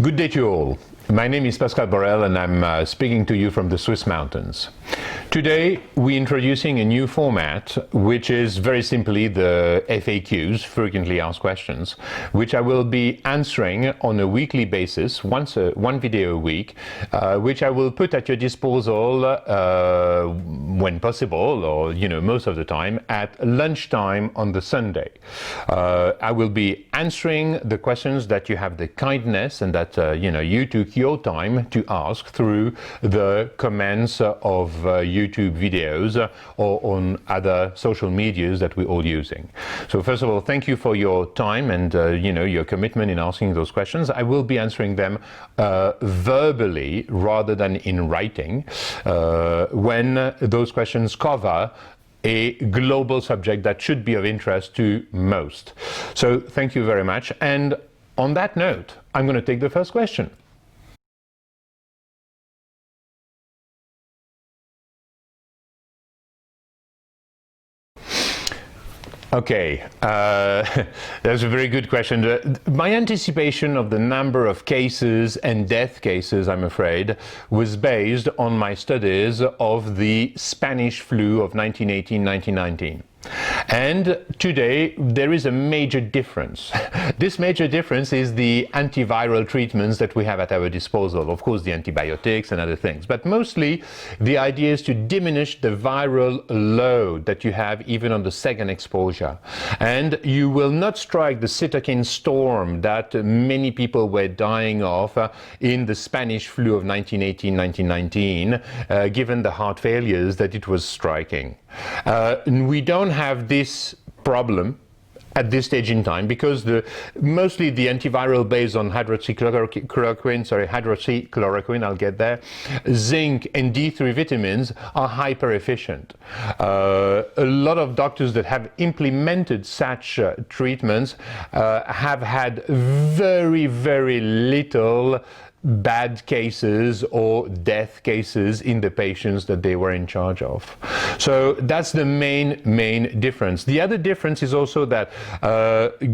Good day to you all. My name is Pascal Borel and I'm speaking to you from the Swiss mountains. Today we're introducing a new format, which is very simply the FAQs, frequently asked questions, which I will be answering on a weekly basis, one video a week, which I will put at your disposal when possible, or most of the time, at lunchtime on the Sunday. I will be answering the questions that you have the kindness and that you took your time to ask through the comments of YouTube videos or on other social medias that we're all using. So first of all, thank you for your time and your commitment in asking those questions. I will be answering them verbally rather than in writing when those questions cover a global subject that should be of interest to most. So thank you very much. And on that note, I'm going to take the first question. Okay, that's a very good question. My anticipation of the number of cases and death cases, I'm afraid, was based on my studies of the Spanish flu of 1918-1919. And today there is a major difference. This major difference is the antiviral treatments that we have at our disposal. Of course, the antibiotics and other things. But mostly the idea is to diminish the viral load that you have even on the second exposure. And you will not strike the cytokine storm that many people were dying of in the Spanish flu of 1918-1919, given the heart failures that it was striking. We don't have this problem at this stage in time because mostly the antiviral based on hydroxychloroquine, I'll get there, zinc and D3 vitamins are hyper efficient. A lot of doctors that have implemented such treatments have had very, very little bad cases or death cases in the patients that they were in charge of. So that's the main difference. The other difference is also that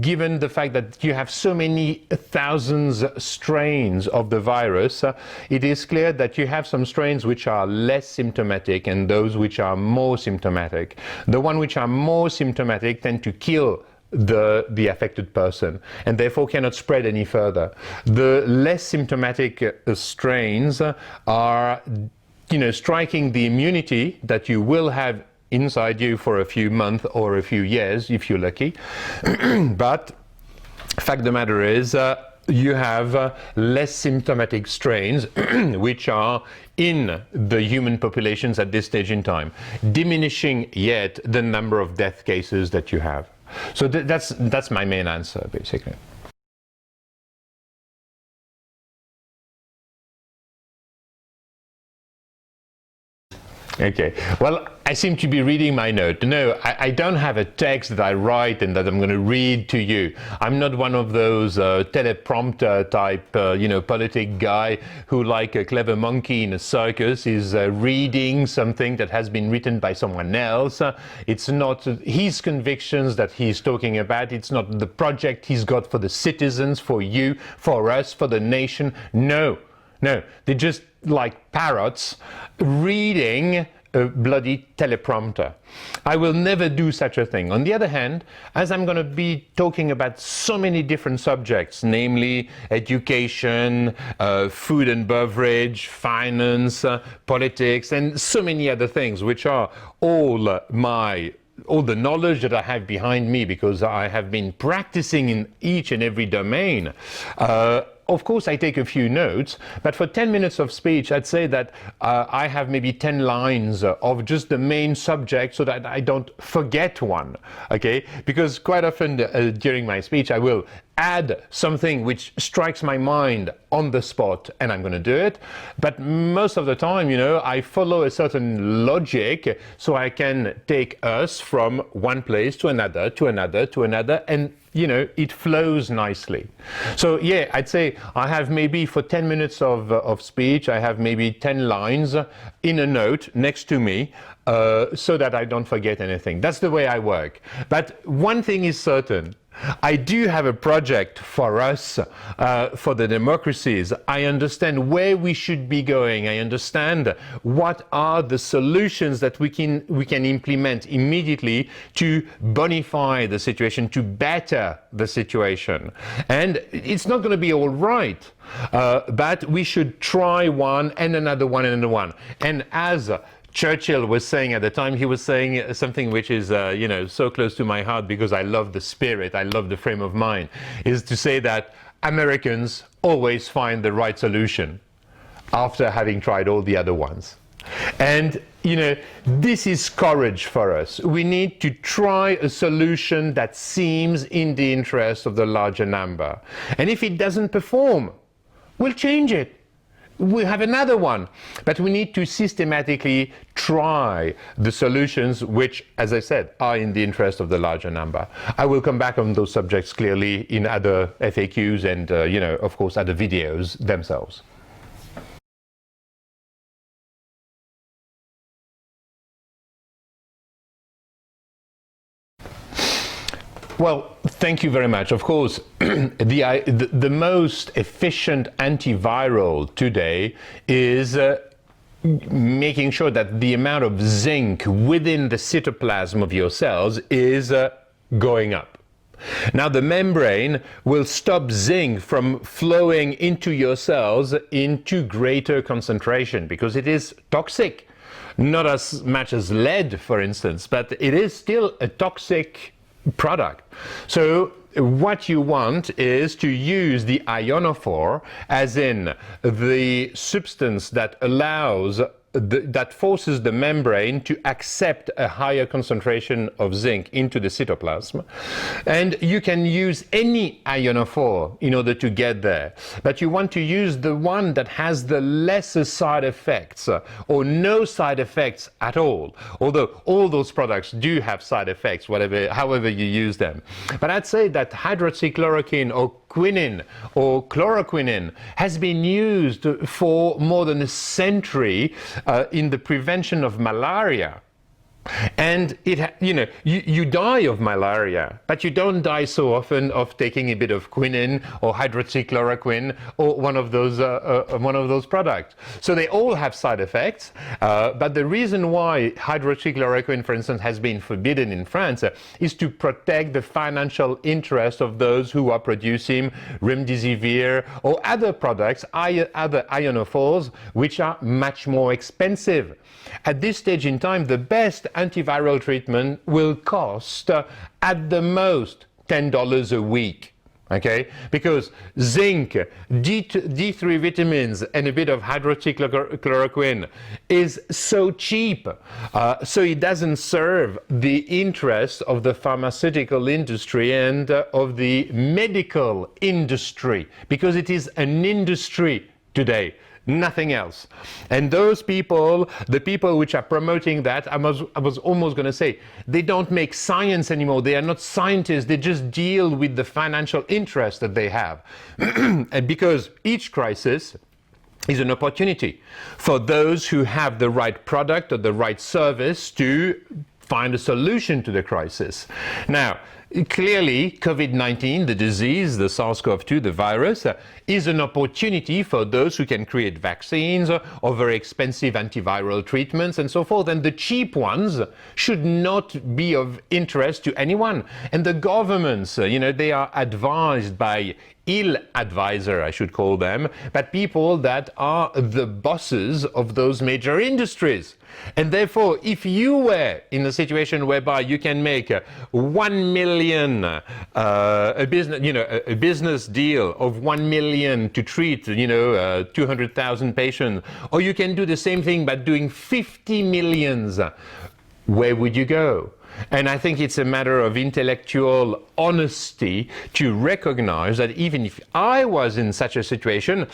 given the fact that you have so many thousands strains of the virus, it is clear that you have some strains which are less symptomatic and those which are more symptomatic. The ones which are more symptomatic tend to kill the affected person and therefore cannot spread any further. The less symptomatic strains are striking the immunity that you will have inside you for a few months or a few years if you're lucky. But fact of the matter is you have less symptomatic strains which are in the human populations at this stage in time, diminishing yet the number of death cases that you have. So that's my main answer, basically. Okay, well, I seem to be reading my note. No, I don't have a text that I write and that I'm going to read to you. I'm not one of those teleprompter type, politic guy who, like a clever monkey in a circus, is reading something that has been written by someone else. It's not his convictions that he's talking about. It's not the project he's got for the citizens, for you, for us, for the nation. No, they're just like parrots reading a bloody teleprompter. I will never do such a thing. On the other hand, as I'm going to be talking about so many different subjects, namely education, food and beverage, finance, politics, and so many other things, which are all the knowledge that I have behind me because I have been practicing in each and every domain. Of course, I take a few notes, but for 10 minutes of speech, I'd say that I have maybe 10 lines of just the main subject so that I don't forget one, okay? Because quite often during my speech, I will add something which strikes my mind on the spot and I'm going to do it. But most of the time, I follow a certain logic so I can take us from one place to another, to another, to another, and it flows nicely. So yeah, I'd say I have maybe for 10 minutes of speech, I have maybe 10 lines in a note next to me so that I don't forget anything. That's the way I work. But one thing is certain, I do have a project for us, for the democracies. I understand where we should be going. I understand what are the solutions that we can implement immediately to bonify the situation, to better the situation. And it's not going to be all right, but we should try one and another one and another one. And as Churchill was saying at the time, he was saying something which is, so close to my heart because I love the spirit, I love the frame of mind, is to say that Americans always find the right solution after having tried all the other ones. And, this is courage for us. We need to try a solution that seems in the interest of the larger number. And if it doesn't perform, we'll change it. We have another one, but we need to systematically try the solutions which, as I said, are in the interest of the larger number. I will come back on those subjects clearly in other FAQs and, of course, other videos themselves. Well, thank you very much. Of course, the most efficient antiviral today is making sure that the amount of zinc within the cytoplasm of your cells is going up. Now, the membrane will stop zinc from flowing into your cells into greater concentration because it is toxic. Not as much as lead, for instance, but it is still a toxic product. So what you want is to use the ionophore, as in the substance that allows that forces the membrane to accept a higher concentration of zinc into the cytoplasm. And you can use any ionophore in order to get there. But you want to use the one that has the lesser side effects or no side effects at all. Although all those products do have side effects, however you use them. But I'd say that hydroxychloroquine or quinine or chloroquine has been used for more than a century in the prevention of malaria. And you die of malaria, but you don't die so often of taking a bit of quinine or hydroxychloroquine or one of those products. So they all have side effects, but the reason why hydroxychloroquine, for instance, has been forbidden in France is to protect the financial interest of those who are producing Remdesivir or other products, other ionophores, which are much more expensive. At this stage in time, the best antiviral treatment will cost at the most $10 a week. Okay, because zinc, D3 vitamins, and a bit of hydroxychloroquine is so cheap, so it doesn't serve the interests of the pharmaceutical industry and of the medical industry, because it is an industry today. Nothing else. And those people, the people which are promoting that, I was almost going to say, they don't make science anymore. They are not scientists. They just deal with the financial interest that they have. And because each crisis is an opportunity for those who have the right product or the right service to find a solution to the crisis. Now, clearly, COVID-19, the disease, the SARS-CoV-2, the virus, is an opportunity for those who can create vaccines or very expensive antiviral treatments and so forth. And the cheap ones should not be of interest to anyone. And the governments, they are advised by ill advisor, I should call them, but people that are the bosses of those major industries. And therefore, if you were in a situation whereby you can make 1 million, a business deal of 1 million to treat, 200,000 patients, or you can do the same thing but doing 50 millions, where would you go? And I think it's a matter of intellectual honesty to recognize that even if I was in such a situation,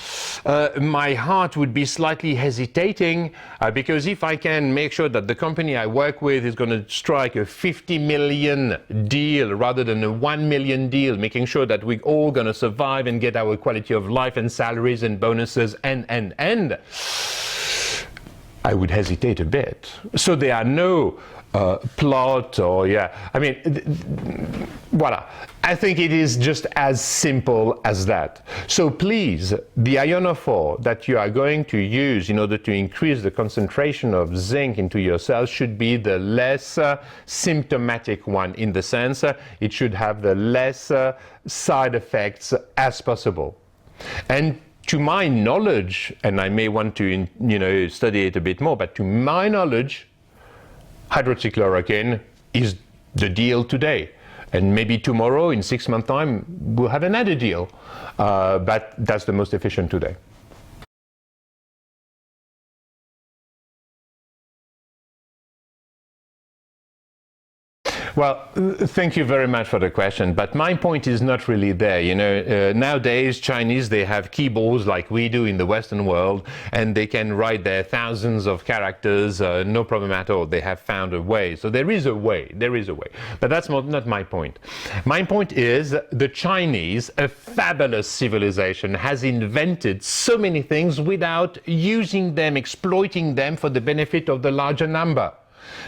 my heart would be slightly hesitating, because if I can make sure that the company I work with is going to strike a 50 million deal rather than a 1 million deal, making sure that we're all going to survive and get our quality of life and salaries and bonuses and I would hesitate a bit. So there are no plot or, I mean, voila. I think it is just as simple as that. So please, the ionophore that you are going to use in order to increase the concentration of zinc into your cells should be the less symptomatic one, in the sense it should have the less side effects as possible. And to my knowledge, and I may want to study it a bit more, but to my knowledge, hydroxychloroquine is the deal today. And maybe tomorrow, in 6 months' time, we'll have another deal. But that's the most efficient today. Well, thank you very much for the question, but my point is not really there. Nowadays, Chinese, they have keyboards like we do in the Western world, and they can write their thousands of characters, no problem at all. They have found a way. So there is a way, But that's not my point. My point is the Chinese, a fabulous civilization, has invented so many things without using them, exploiting them for the benefit of the larger number.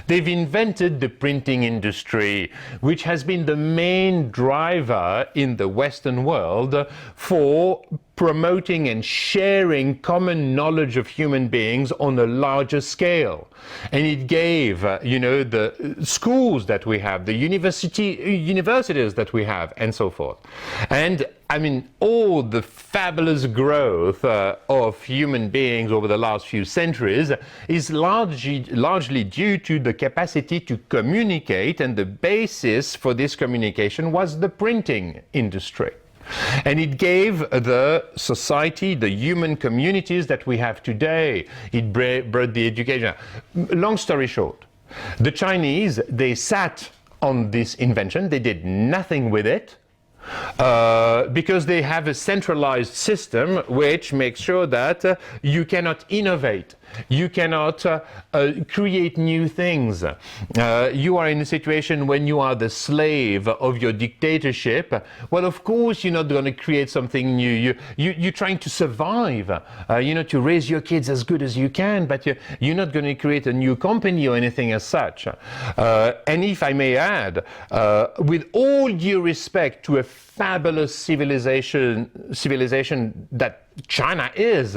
They've invented the printing industry, which has been the main driver in the Western world for promoting and sharing common knowledge of human beings on a larger scale. And it gave, the schools that we have, the universities that we have, and so forth. And I mean, all the fabulous growth of human beings over the last few centuries is largely due to the capacity to communicate, and the basis for this communication was the printing industry. And it gave the society, the human communities that we have today. It brought the education. Long story short, the Chinese, they sat on this invention. They did nothing with it. Because they have a centralized system which makes sure that you cannot innovate, you cannot create new things. You are in a situation when you are the slave of your dictatorship. Well, of course, you're not going to create something new. You're trying to survive, to raise your kids as good as you can, but you're not going to create a new company or anything as such. And if I may add, with all due respect to a fabulous civilization that China is,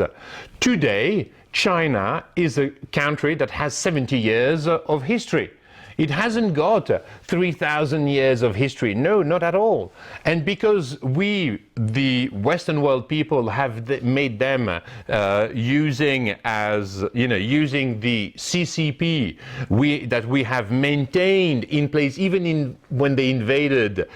today China is a country that has 70 years of history. It hasn't got 3,000 years of history. No, not at all. And because we, the Western world people, have made them using the CCP that we have maintained in place even when they invaded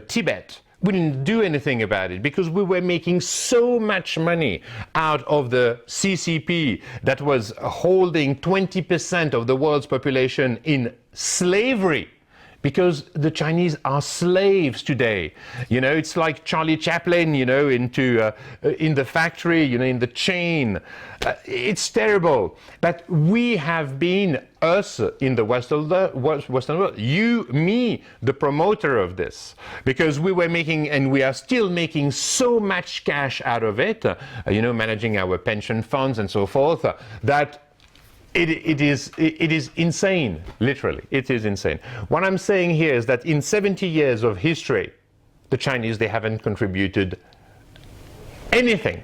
Tibet. We didn't do anything about it because we were making so much money out of the CCP that was holding 20% of the world's population in slavery. Because the Chinese are slaves today. It's like Charlie Chaplin, in the factory, in the chain. It's terrible. But we have been, us in the Western world, you, me, the promoter of this. Because we were making, and we are still making so much cash out of it, managing our pension funds and so forth, that it is insane, literally. It is insane. What I'm saying here is that in 70 years of history, the Chinese, they haven't contributed anything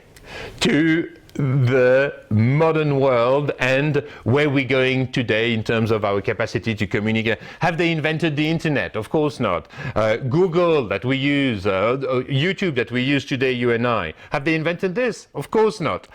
to the modern world and where we're going today in terms of our capacity to communicate. Have they invented the internet? Of course not. Google that we use, YouTube that we use today, you and I, have they invented this? Of course not.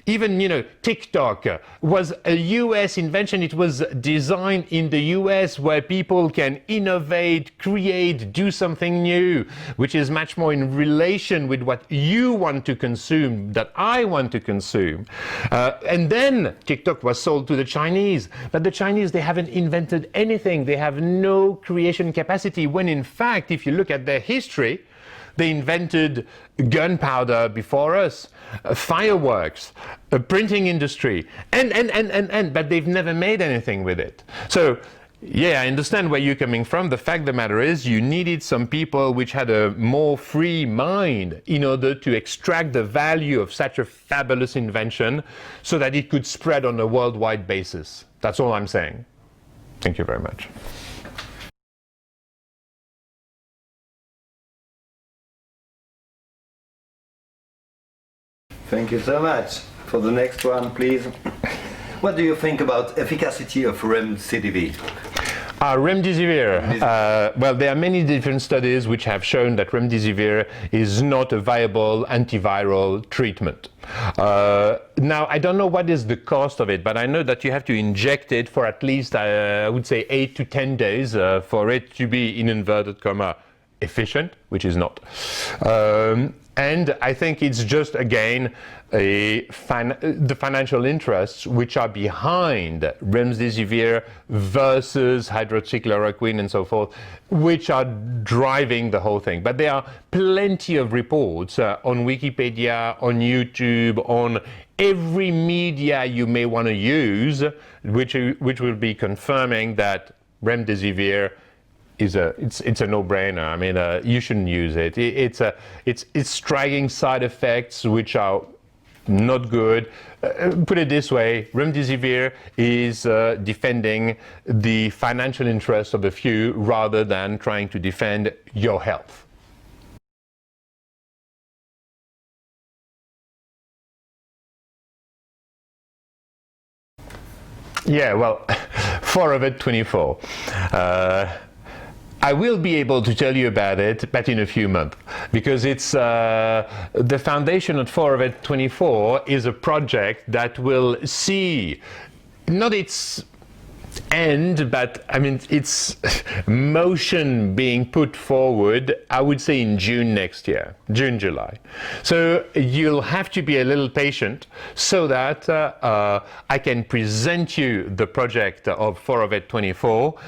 Even, TikTok was a US invention. It was designed in the US where people can innovate, create, do something new, which is much more in relation with what you want to consume, that I want to consume. And then TikTok was sold to the Chinese. But the Chinese, they haven't invented anything. They have no creation capacity, when in fact, if you look at their history, they invented gunpowder before us, fireworks, a printing industry, and but they've never made anything with it. So Yeah, I understand where you're coming from. The fact of the matter is you needed some people which had a more free mind in order to extract the value of such a fabulous invention so that it could spread on a worldwide basis. That's all I'm saying. Thank you very much. Thank you so much. For the next one, please. What do you think about efficacy of Remdesivir? Remdesivir. Well, there are many different studies which have shown that Remdesivir is not a viable antiviral treatment. Now, I don't know what is the cost of it, but I know that you have to inject it for at least, I would say, 8 to 10 days for it to be, in inverted comma, efficient, which is not. And I think it's just, again, the financial interests which are behind Remdesivir versus hydroxychloroquine and so forth, which are driving the whole thing. But there are plenty of reports on Wikipedia, on YouTube, on every media you may want to use, which will be confirming that Remdesivir it's a no-brainer. I mean, you shouldn't use it. It's striking side effects which are not good. Put it this way: Remdesivir is defending the financial interests of a few rather than trying to defend your health. Yeah, well, 4ovet24. I will be able to tell you about it, but in a few months, because it's the foundation at 4ovet24 is a project that will see not its end, but I mean its motion being put forward, I would say in June next year, June, July. So you'll have to be a little patient so that I can present you the project of 4ovet24,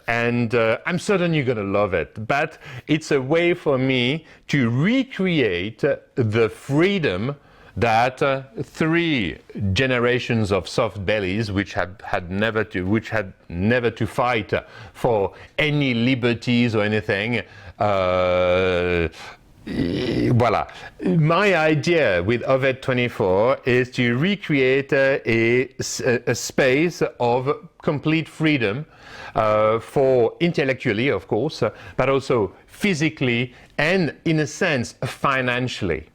and I'm certain you're going to love it. But it's a way for me to recreate the freedom that 3 generations of soft bellies, which had never to fight for any liberties or anything. Voila. My idea with Ovet24 is to recreate a space of complete freedom for intellectually, of course, but also physically and, in a sense, financially.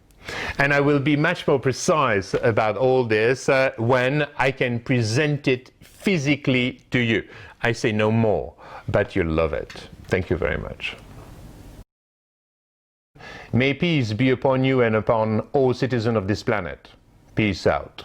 And I will be much more precise about all this when I can present it physically to you. I say no more, but you'll love it. Thank you very much. May peace be upon you and upon all citizens of this planet. Peace out.